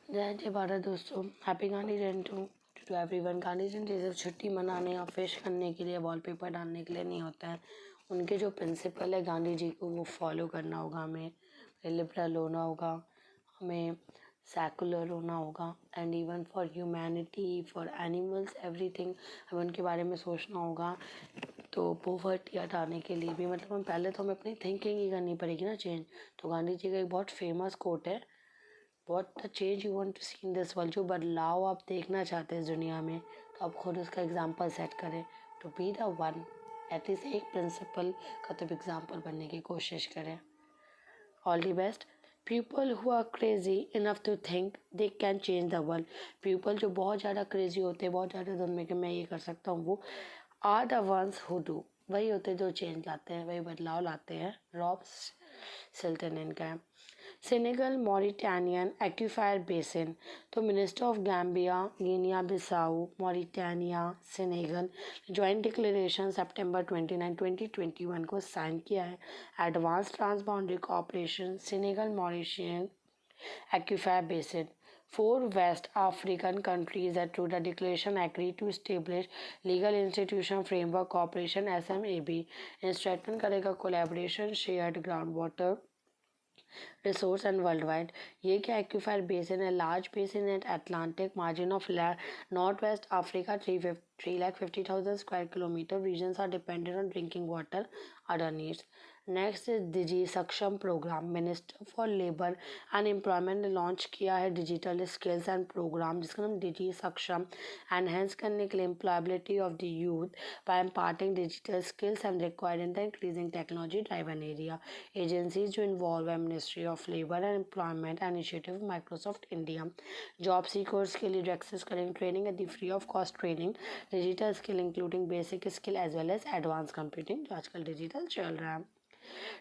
जय जय भारत दोस्तों, happy Gandhi Jayanti to everyone. Gandhi Jayanti सिर्फ छुट्टी मनाने या फिश करने के लिए, वॉलपेपर डालने के लिए नहीं होता है। उनके जो प्रिंसिपल है गांधी जी को, वो फॉलो करना होगा। हमें लिबरल होना होगा, हमें सेकुलर होना होगा, and even for humanity, for animals, everything हमें उनके बारे में सोचना होगा। तो पोवर्टी हटाने के लिए भी मतलब हम पहले तो हमें अपनी थिंकिंग ही करनी पड़ेगी ना चेंज। तो गांधी जी का एक बहुत फेमस कोट है, what the change you want to see in this world. जो बदलाव आप देखना चाहते हैं इस दुनिया में, तो आप खुद उसका एग्जाम्पल सेट करें। To be the one, at least एक प्रिंसिपल का तो एग्जाम्पल बनने की कोशिश करें। All the best. People who are crazy enough to think they can change the world. People जो बहुत ज़्यादा क्रेजी होते हैं, बहुत ज़्यादा धुन में कि मैं ये कर सकता हूँ, वो are the ones who do. वही होते हैं जो चेंज लाते हैं, वही बदलाव लाते हैं। रॉब सिल्टन इनका है। Senegal Mauritanian aquifer basin. तो minister of Gambia, Guinea Bissau, Mauritania, Senegal joint declaration सितंबर 29, 2021 को साइन किया है। Advance transboundary cooperation Senegal Mauritanian Aquifer Basin. Four West African countries that through the declaration agreed to establish legal institution framework cooperation SMAB and strengthen करेगा collaboration shared groundwater resource and world wide. ये क्या aquifer basin है, large basin at Atlantic margin of north west Africa, 3,50,000 square kilometre. Regions are dependent on drinking water, other needs. Next is Digi Saksham programme. Minister for labour and employment ने launch किया है digital skills and programme, जिसका नाम डिजी सक्षम। Enhance करने के लिए employability of the youth by imparting digital skills and required in the increasing technology driven area. Agencies जो इन्वॉल्व है ministry of labour and employment initiative, Microsoft India. Job seekers के लिए एक्सेस करेंगे training at the free of cost training, digital skill including basic skill as well as advance computing, जो आजकल digital चल रहा है।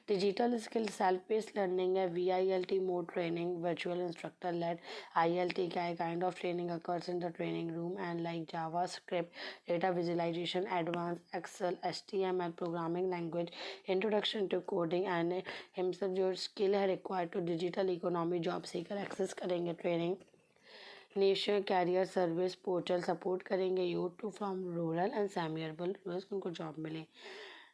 Digital skill self based learning है, VILT mode training, virtual instructor led. ILT क्या है, kind of training occurs in the training room and like JavaScript, data visualisation, advance Excel, HTML programming language, introduction to coding and himself जो skill है required to digital economy job seeker access करेंगे training. National career service portal support करेंगे youth to from rural and semi urban उनको job मिले।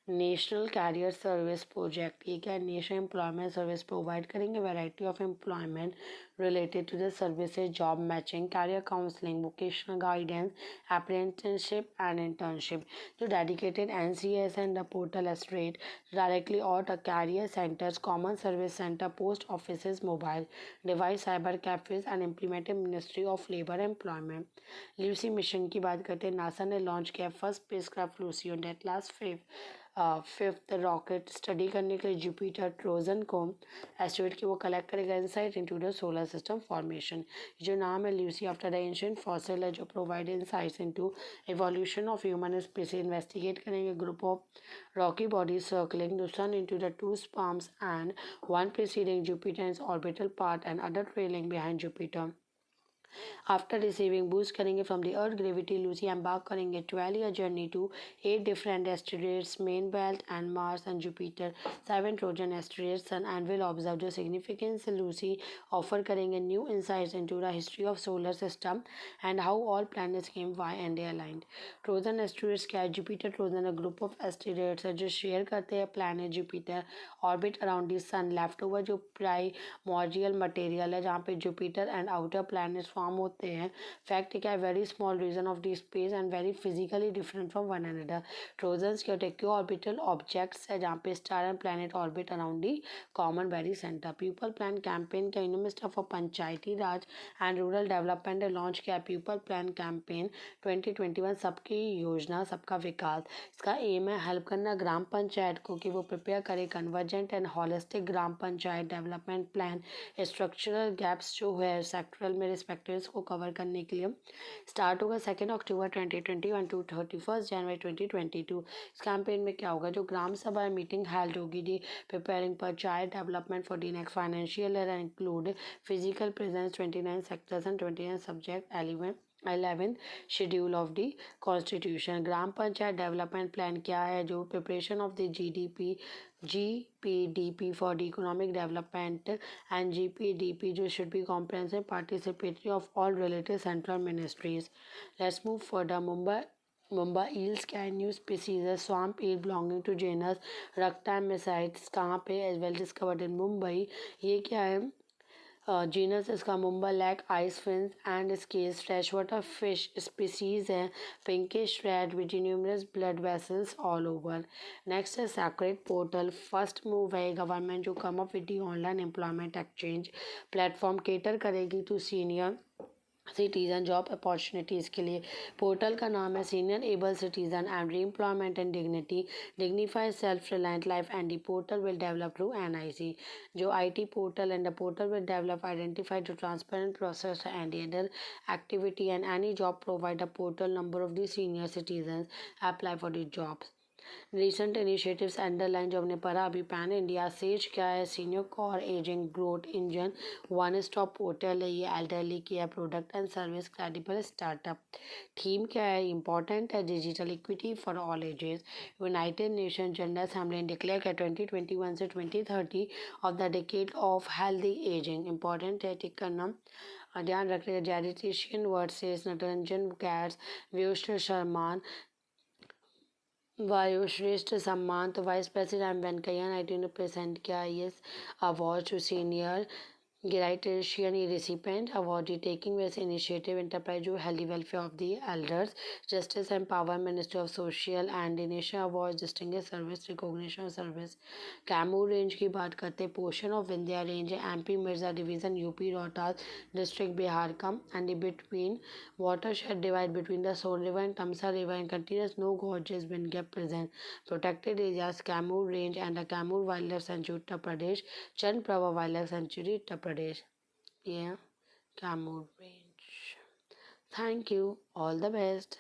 National career service project, ये क्या है, national employment service provide करेंगे variety of employment related to the services, job matching, career counselling, vocational guidance, apprenticeship and internship. जो dedicated NCS and the portal एस्ट्रेट directly और the career centres, common service centre, post office, mobile device, cyber cafes and implemented ministry of labour employment. Lucy mission की बात करते हैं, NASA ने launch किया first spacecraft Lucy on date last fifth rocket study करने के लिए Jupiter Trojan को एस्ट्रॉइड की वो कलेक्ट करेगा insight into the solar system formation. जो नाम है Lucy after the ancient fossil है, जो provide insights into evolution of human species. Investigate करेंगे group of rocky bodies circling the sun into the two swarms and one preceding Jupiter's orbital part and other trailing behind Jupiter. After receiving boost करेंगे from the earth gravity, Lucy embark करेंगे 12 year journey to 8 different asteroids, main belt and Mars and Jupiter, 7 Trojan asteroids and will observe the significance. Lucy offer करेंगे new insights into the history of solar system and how all planets came why and they aligned. Trojan asteroids क्या है, Jupiter Trojan है group of asteroids है जो share करते हैं planet Jupiter orbit around the sun. Left over जो primordial material है जहाँ पे Jupiter and outer planets form होते हैं। फैक्ट क्या है, very small region of the space and very physically different from one another. Trojans क्या होते हैं, ऑर्बिटल ऑब्जेक्ट्स है जहाँ पे star and planet orbit around the common very centre. People plan campaign का minister for Panchayati Raj and rural development ने launch किया people plan campaign 2021, सबकी योजना सबका विकास। इसका एम है हेल्प करना ग्राम पंचायत को कि वो प्रिपेयर करे convergent and holistic gram Panchayat development plan, structural gaps जो है सेक्टरल में रिस्पेक्टिव्स को कवर करने के लिए। स्टार्ट होगा 2 अक्टूबर 2021 टू 31 जनवरी 2022। इस कैंपेन में क्या होगा, जो ग्राम सभा मीटिंग हेल्ड होगी the preparing panchayat development for the next financial year and include physical presence 29 sectors and 29 subject 11th schedule of the constitution. Gram Panchayat development plan क्या है, जो preparation of the GDP GPDP for the economic development and GPDP जो should be comprehensive participatory of all related central ministries. Let's move further. Mumbai eels can new species a swamp eel belonging to genus Ractamycetes कहाँ पे as well discovered in Mumbai. ये क्या है? Genus इसका mumba lack eyes fins and scales fresh water fish species है pinkish red with numerous blood vessels all over. Next है sacred portal. First move है government जो come up with the online employment exchange platform cater करेगी to senior citizen job opportunities के लिए. Portal का नाम है senior able citizen and re employment and dignify self reliant life and the portal will develop through NIC. जो IT portal and the portal will develop identify to transparent process and adder activity and any job provide a portal number of the senior citizen apply for the jobs. Recent initiatives underline जो हमने पढ़ा अभी pan India says क्या है senior care aging growth engine one stop portal है ये elderly care product and service credible startup. Theme क्या है इंपॉर्टेंट है digital equity for all edges. United nation general assembly ने डिक्लेयर किया 2021 से 2030 of the decade of healthy ageing. Important है टिक करना ध्यान रख रहे जेरिटिशियन वर्सेस नटरंजन कैट्स व्यूश्र शर्मान वायुश्रेष्ठ सम्मान. तो वाइस प्रेसिडेंट वेंकैया नायडू ने प्रेजेंट किया yes award to senior Geriatrician recipient award taking various initiative enterprise to healthy welfare of the elders. Justice and Power Ministry of Social and Nation Awards distinguished service recognition service. Kaimur range की बात करते portion of Vindhya range MP Mirza division UP Rohtas district Bihar का and between watershed divide between the Son River and Tamsa River and continuous no gorges wind gap present. Protected areas Kamur Range and the Kamur Wildlife Sanctuary Uttar Pradesh, Chandprava Wildlife Sanctuary Uttar Pradesh. Yeah, Kamur Range. Thank you. All the best.